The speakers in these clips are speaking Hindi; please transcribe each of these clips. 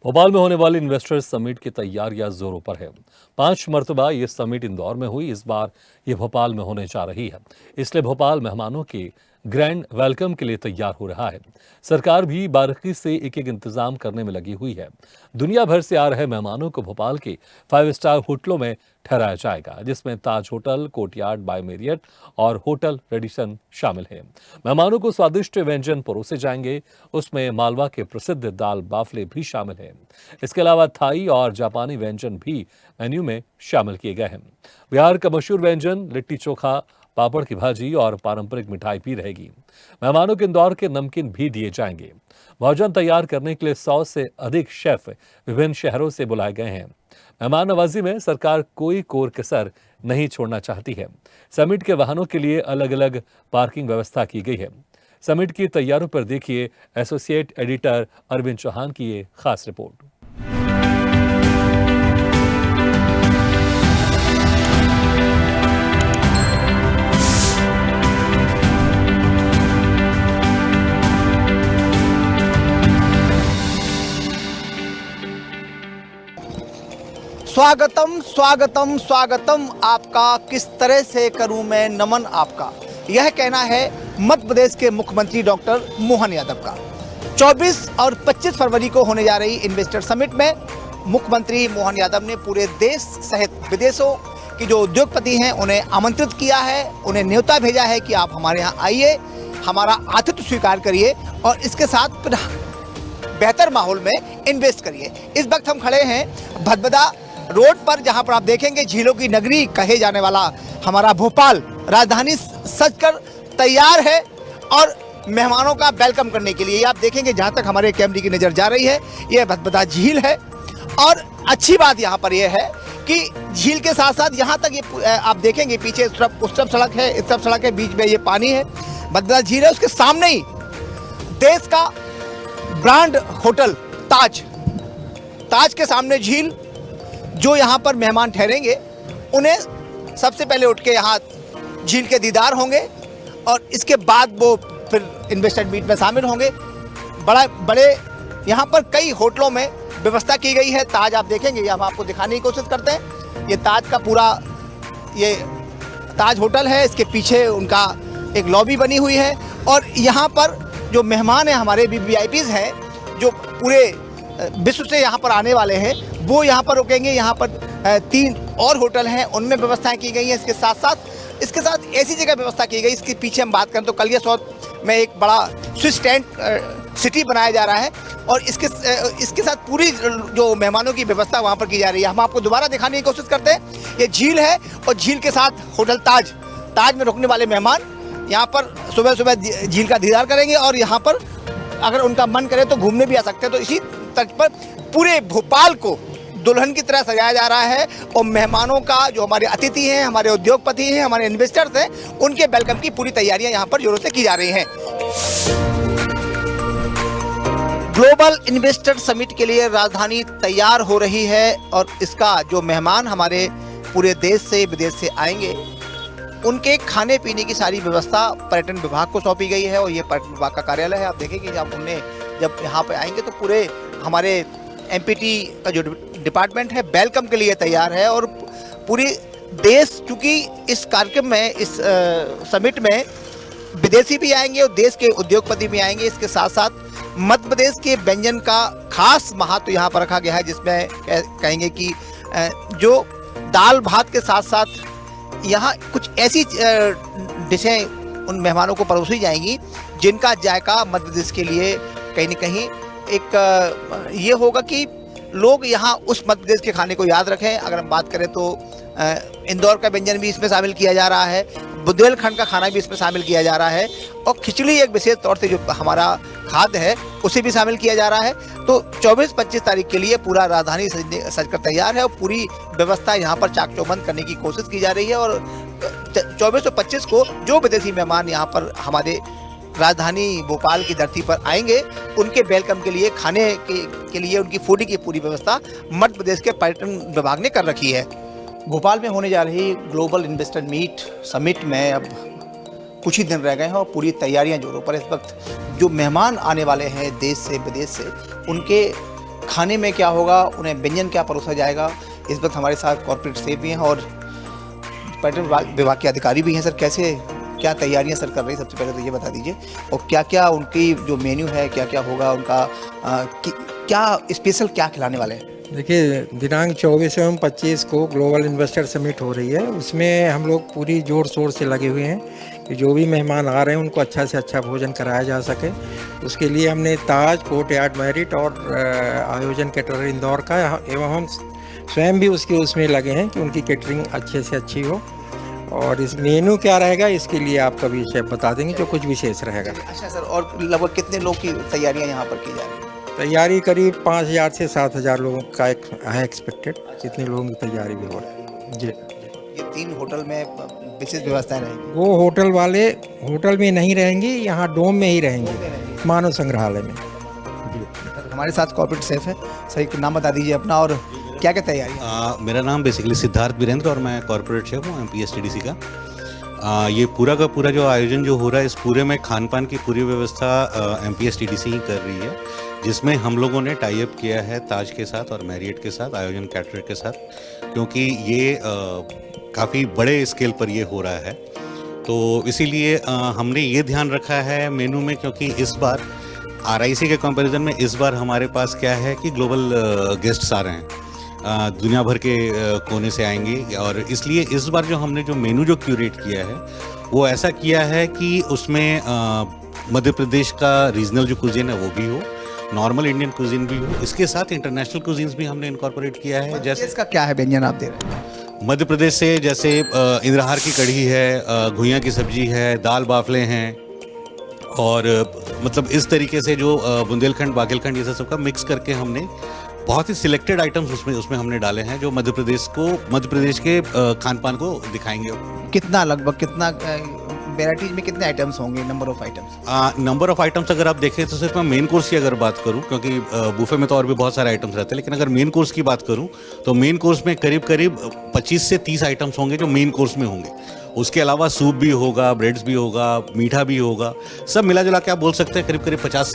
भोपाल में होने वाली इन्वेस्टर्स समिट की तैयारियां जोरों पर है। 5 मरतबा ये समिट इंदौर में हुई, इस बार ये भोपाल में होने जा रही है। इसलिए भोपाल मेहमानों के ग्रैंड वेलकम के लिए तैयार हो रहा है। सरकार भी बारीकी से एक एक इंतजाम करने में लगी हुई है। दुनिया भर से आ रहे मेहमानों को भोपाल के 5 स्टार होटलों में ठहराया जाएगा, जिसमें ताज होटल, कोर्टयार्ड बाय मेरियट और होटल रेडिसन शामिल है। मेहमानों को स्वादिष्ट व्यंजन परोसे जाएंगे, उसमें मालवा के प्रसिद्ध दाल बाफले भी शामिल हैं। इसके अलावा थाई और जापानी व्यंजन भी मेन्यू में शामिल किए गए हैं। बिहार का मशहूर व्यंजन लिट्टी चोखा, पापड़ की भाजी और पारंपरिक मिठाई भी रहेगी। मेहमानों को इंदौर के नमकीन भी दिए जाएंगे। भोजन तैयार करने के लिए 100 से अधिक शेफ विभिन्न शहरों से बुलाए गए हैं। मेहमान नवाजी में सरकार कोई कोर कसर नहीं छोड़ना चाहती है। समिट के वाहनों के लिए अलग अलग पार्किंग व्यवस्था की गई है। समिट की तैयारियों पर देखिए एसोसिएट एडिटर अरविंद चौहान की ये खास रिपोर्ट। स्वागतम स्वागतम स्वागतम आपका, किस तरह से करूं मैं नमन आपका, यह कहना है मध्य प्रदेश के मुख्यमंत्री डॉक्टर मोहन यादव का। 24 और 25 फरवरी को होने जा रही इन्वेस्टर समिट में मुख्यमंत्री मोहन यादव ने पूरे देश सहित विदेशों के जो उद्योगपति हैं उन्हें आमंत्रित किया है, उन्हें न्योता भेजा है कि आप हमारे यहाँ आइए, हमारा आतिथ्य स्वीकार करिए और इसके साथ बेहतर माहौल में इन्वेस्ट करिए। इस वक्त हम खड़े हैं भदभदा रोड पर, जहां पर आप देखेंगे झीलों की नगरी कहे जाने वाला हमारा भोपाल राजधानी सजकर तैयार है और मेहमानों का वेलकम करने के लिए। आप देखेंगे जहां तक हमारे कैमरे की नज़र जा रही है, यह भदभदा झील है। और अच्छी बात यहां पर यह है कि झील के साथ साथ यहां तक ये आप देखेंगे पीछे उस तरफ सड़क है, इस तरफ सड़क है, बीच में ये पानी है, भदभदा झील है। उसके सामने ही देश का ब्रांड होटल ताज के सामने झील। जो यहाँ पर मेहमान ठहरेंगे उन्हें सबसे पहले उठ के यहाँ झील के दीदार होंगे और इसके बाद वो फिर इन्वेस्टर मीट में शामिल होंगे। बड़े यहाँ पर कई होटलों में व्यवस्था की गई है। ताज आप देखेंगे, ये हम आपको दिखाने की कोशिश करते हैं। ये ताज का पूरा ये ताज होटल है, इसके पीछे उनका एक लॉबी बनी हुई है और यहाँ पर जो मेहमान हैं हमारे VVIPs हैं, जो पूरे विश्व से यहाँ पर आने वाले हैं, वो यहाँ पर रुकेंगे। यहाँ पर 3 और होटल हैं, उनमें व्यवस्थाएं की गई हैं। इसके साथ ऐसी जगह व्यवस्था की गई, इसके पीछे हम बात करें तो कलियासोत में एक बड़ा स्विस टेंट सिटी बनाया जा रहा है और इसके साथ पूरी जो मेहमानों की व्यवस्था वहाँ पर की जा रही है। हम आपको दोबारा दिखाने की कोशिश करते हैं। ये झील है और झील के साथ होटल ताज में रुकने वाले मेहमान यहाँ पर सुबह सुबह झील का दीदार करेंगे और यहाँ पर अगर उनका मन करे तो घूमने भी आ सकते हैं। तो इसी तर्ज पर पूरे भोपाल को दुल्हन की तरह सजाया जा रहा है और मेहमानों का, जो हमारे अतिथि हैं, हमारे उद्योगपति हैं, हमारे इन्वेस्टर्स हैं, उनके वेलकम की पूरी तैयारियां यहाँ पर जोरों से की जा रही हैं। ग्लोबल इन्वेस्टर समिट के लिए राजधानी तैयार हो रही है और इसका जो मेहमान हमारे पूरे देश से विदेश से आएंगे उनके खाने पीने की सारी व्यवस्था पर्यटन विभाग को सौंपी गई है और ये पर्यटन विभाग का कार्यालय है। आप देखेंगे जब यहाँ पे आएंगे तो पूरे हमारे MPT का जो डिपार्टमेंट है वेलकम के लिए तैयार है और पूरी देश, चूँकि इस कार्यक्रम में, इस समिट में विदेशी भी आएंगे और देश के उद्योगपति भी आएंगे। इसके साथ साथ मध्य प्रदेश के व्यंजन का खास महत्व यहाँ पर रखा गया है, जिसमें कहेंगे कि जो दाल भात के साथ साथ यहाँ कुछ ऐसी डिशें उन मेहमानों को परोसी जाएंगी जिनका जायका मध्य प्रदेश के लिए कहीं न कहीं एक ये होगा कि लोग यहाँ उस मध्य प्रदेश के खाने को याद रखें। अगर हम बात करें तो इंदौर का व्यंजन भी इसमें शामिल किया जा रहा है, बुंदेलखंड का खाना भी इसमें शामिल किया जा रहा है और खिचड़ी एक विशेष तौर से जो हमारा खाद्य है उसे भी शामिल किया जा रहा है। तो 24-25 तारीख के लिए पूरा राजधानी सजकर तैयार है और पूरी व्यवस्था यहाँ पर चाक चौबंद करने की कोशिश की जा रही है और 24 और 25 को जो विदेशी मेहमान यहाँ पर हमारे राजधानी भोपाल की धरती पर आएंगे उनके वेलकम के लिए, खाने के लिए उनकी फूड की पूरी व्यवस्था मध्य प्रदेश के पर्यटन विभाग ने कर रखी है। भोपाल में होने जा रही ग्लोबल इन्वेस्टर मीट समिट में अब कुछ ही दिन रह गए हैं और पूरी तैयारियां जोरों पर। इस वक्त जो मेहमान आने वाले हैं देश से विदेश से, उनके खाने में क्या होगा, उन्हें व्यंजन क्या परोसा जाएगा। इस वक्त हमारे साथ कॉर्पोरेट सेफ भी हैं और पर्यटन विभाग के अधिकारी भी हैं। सर, कैसे क्या तैयारियां सर कर रही हैं, सबसे पहले तो ये बता दीजिए। और क्या क्या उनकी जो मेन्यू है, क्या क्या होगा उनका, क्या स्पेशल क्या खिलाने वाले हैं? देखिए, दिनांक 24 एवं 25 को ग्लोबल इन्वेस्टर समिट हो रही है। उसमें हम लोग पूरी जोर शोर से लगे हुए हैं कि जो भी मेहमान आ रहे हैं उनको अच्छा से अच्छा भोजन कराया जा सके। उसके लिए हमने ताज, कोर्टयार्ड मेरिट और आयोजन कैटरर इंदौर का, एवं हम स्वयं भी उसमें लगे हैं कि उनकी कैटरिंग अच्छे से अच्छी हो। और इस मेनू क्या रहेगा इसके लिए आप कभी शेफ बता देंगे जो कुछ विशेष रहेगा। अच्छा सर, और लगभग कितने लोग की तैयारियां यहाँ पर की जा रही हैं? तैयारी करीब 5000 से 7000 लोगों का है एक्सपेक्टेड। कितने लोगों की तैयारी भी हो रही है जी। ये 3 होटल में विशेष व्यवस्थाएं रहेंगी? वो होटल वाले होटल में नहीं रहेंगे, यहाँ डोम में ही रहेंगे, मानव संग्रहालय में जी। हमारे साथ कॉर्पोरेट सेफ है। सर, एक नाम बता दीजिए अपना और क्या क्या तैयारी? मेरा नाम बेसिकली सिद्धार्थ वीरेंद्र और मैं कॉर्पोरेट शेफ हूँ MPSTDC का। ये पूरा का पूरा जो आयोजन जो हो रहा है, इस पूरे में खान पान की पूरी व्यवस्था MPSTDC ही कर रही है, जिसमें हम लोगों ने टाई अप किया है ताज के साथ और मैरियट के साथ, आयोजन कैटरर के साथ, क्योंकि ये काफ़ी बड़े स्केल पर ये हो रहा है। तो इसीलिए हमने ये ध्यान रखा है मेनू में, क्योंकि इस बार RIC के कंपैरिजन में इस बार हमारे पास क्या है कि ग्लोबल गेस्ट्स आ रहे हैं, दुनिया भर के कोने से आएंगे। और इसलिए इस बार जो हमने जो मेनू जो क्यूरेट किया है वो ऐसा किया है कि उसमें मध्य प्रदेश का रीजनल जो कुजीन है वो भी हो, नॉर्मल इंडियन कुजीन भी हो, इसके साथ इंटरनेशनल कुजीन्स भी हमने इनकॉर्पोरेट किया है। जैसे इसका क्या है व्यंजन आप दे रहे हैं? मध्य प्रदेश से जैसे इंद्रहार की कढ़ी है, घुइयाँ की सब्जी है, दाल बाफले हैं, और मतलब इस तरीके से जो बुंदेलखंड, बागेलखंड, ये सब का मिक्स करके हमने बहुत ही सिलेक्टेड आइटम्स उसमें हमने डाले हैं जो मध्य प्रदेश के खान पान को दिखाएंगे। कितना लगभग कितना वेराइटीज में कितने आइटम्स होंगे, number of items? Number of items अगर आप देखें तो सिर्फ मैं मेन कोर्स की अगर बात करूं, क्योंकि बुफे में तो और भी बहुत सारे आइटम्स रहते हैं, लेकिन अगर मेन कोर्स की बात करूं तो मेन कोर्स में करीब 25 से 30 आइटम्स होंगे जो मेन कोर्स में होंगे। उसके अलावा सूप भी होगा, ब्रेड्स भी होगा, मीठा भी होगा, सब मिला जुला के आप बोल सकते हैं करीब 50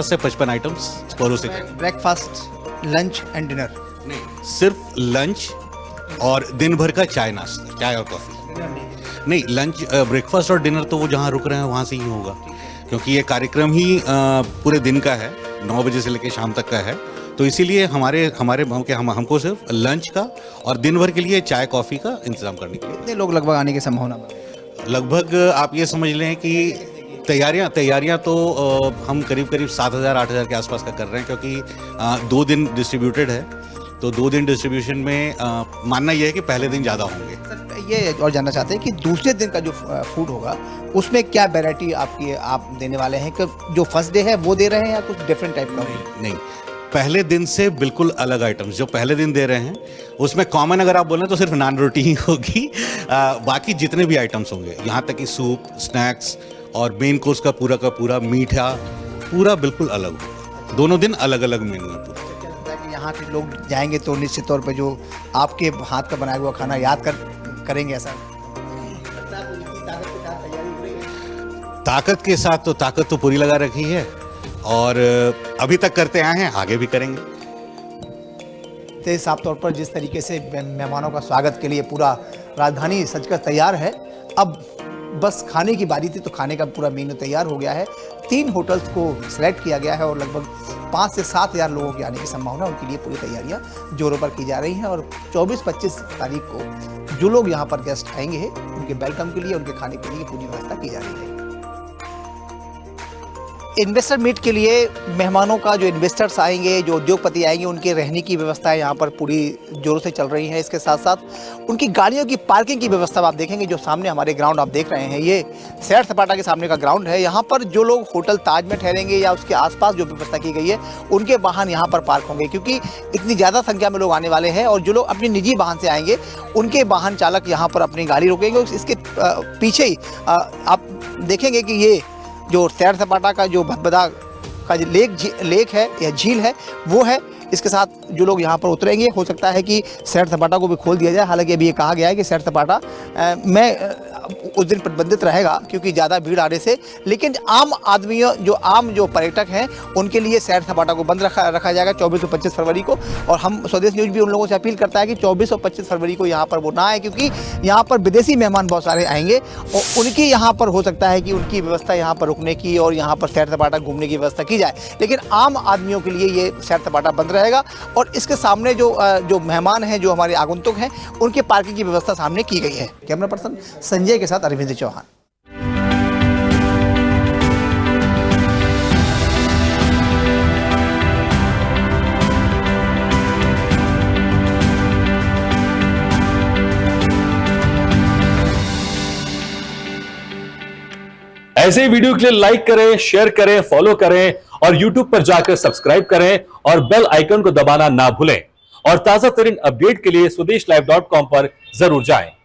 से 55 आइटम्स परोसे। Breakfast, lunch and dinner? नहीं, सिर्फ लंच और दिन भर का चाय नाश्ता, चाय और कॉफ़ी। नहीं, लंच, ब्रेकफास्ट और डिनर तो वो जहाँ रुक रहे हैं वहाँ से ही होगा, क्योंकि ये कार्यक्रम ही पूरे दिन का है, 9 बजे से लेकर शाम तक का है। तो इसीलिए हमको सिर्फ लंच का और दिन भर के लिए चाय कॉफ़ी का इंतजाम करने के लिए। कितने लोग लगभग आने की संभावना? लगभग आप ये समझ लें कि तैयारियां तो हम करीब 7,000-8,000 के आसपास का कर रहे हैं, क्योंकि 2 दिन डिस्ट्रीब्यूटेड है। तो 2 दिन डिस्ट्रीब्यूशन में मानना यह है कि पहले दिन ज़्यादा होंगे। सर, ये और जानना चाहते हैं कि दूसरे दिन का जो फूड होगा उसमें क्या वैरायटी आप देने वाले हैं? कि जो फर्स्ट डे है वो दे रहे हैं या कुछ डिफरेंट टाइप का? नहीं, पहले दिन से बिल्कुल अलग आइटम्स जो पहले दिन दे रहे हैं, उसमें कॉमन अगर आप बोलें तो सिर्फ नान रोटी ही होगी। बाकी जितने भी आइटम्स होंगे, यहाँ तक कि सूप, स्नैक्स और मेन कोर्स का पूरा मीठा, पूरा बिल्कुल अलग होगा। दोनों दिन अलग अलग मेनू है पूरा। क्या लगता है कि यहाँ के लोग जाएंगे तो निश्चित तौर पे जो आपके हाथ का बनाया हुआ खाना याद करेंगे ऐसा? ताकत के साथ तो ताकत तो पूरी लगा रखी है, और अभी तक करते आए हैं, आगे भी करेंगे। तो साफ तौर पर जिस तरीके से मेहमानों का स्वागत के लिए पूरा राजधानी सजकर तैयार है, अब बस खाने की बारी थी, तो खाने का पूरा मेन्यू तैयार हो गया है। 3 होटल्स को सिलेक्ट किया गया है और लगभग 5 से 7 हज़ार लोगों के आने की संभावना, उनके लिए पूरी तैयारियां जोरों पर की जा रही हैं। और 24-25 तारीख को जो लोग यहाँ पर गेस्ट आएंगे उनके वेलकम के लिए, उनके खाने के लिए पूरी व्यवस्था की जा रही है। इन्वेस्टर मीट के लिए मेहमानों का, जो इन्वेस्टर्स आएंगे, जो उद्योगपति आएंगे, उनके रहने की व्यवस्था यहाँ पर पूरी जोरों से चल रही है। इसके साथ साथ उनकी गाड़ियों की पार्किंग की व्यवस्था आप देखेंगे। जो सामने हमारे ग्राउंड आप देख रहे हैं, ये सैर सपाटा के सामने का ग्राउंड है। यहाँ पर जो लोग होटल ताज में ठहरेंगे या उसके आसपास जो व्यवस्था की गई है, उनके वाहन यहाँ पर पार्क होंगे, क्योंकि इतनी ज़्यादा संख्या में लोग आने वाले हैं। और जो लोग अपने निजी वाहन से आएंगे, उनके वाहन चालक यहाँ पर अपनी गाड़ी रोकेंगे। इसके पीछे ही आप देखेंगे कि ये जो सैर सपाटा का जो भदभदा का जो लेक है या झील है, वो है। इसके साथ जो लोग यहाँ पर उतरेंगे, हो सकता है कि सैर सपाटा को भी खोल दिया जाए। हालांकि अभी ये कहा गया है कि सैर सपाटा उस दिन प्रतिबंधित रहेगा क्योंकि ज़्यादा भीड़ आने से, लेकिन आम आदमियों जो पर्यटक हैं उनके लिए सैर सपाटा को बंद रखा जाएगा 24 और 25 फरवरी को। और हम स्वदेश न्यूज़ भी उन लोगों से अपील करता है कि 24 और 25 फरवरी को यहाँ पर वो ना आए, क्योंकि यहाँ पर विदेशी मेहमान बहुत सारे आएंगे और उनकी यहाँ पर हो सकता है कि उनकी व्यवस्था यहाँ पर रुकने की और यहाँ पर सैर सपाटा घूमने की व्यवस्था की जाए, लेकिन आम आदमियों के लिए ये सैर सपाटा बंद रहेगा। और इसके सामने जो मेहमान हैं, जो हमारे आगंतुक हैं, उनके पार्किंग की व्यवस्था सामने की गई है। कैमरा पर्सन संजय के साथ अरविंद चौहान। ऐसे ही वीडियो के लिए लाइक करें, शेयर करें, फॉलो करें और YouTube पर जाकर सब्सक्राइब करें और बेल आइकन को दबाना ना भूलें। और ताजा तरीन अपडेट के लिए स्वदेशलाइव.com पर जरूर जाएं।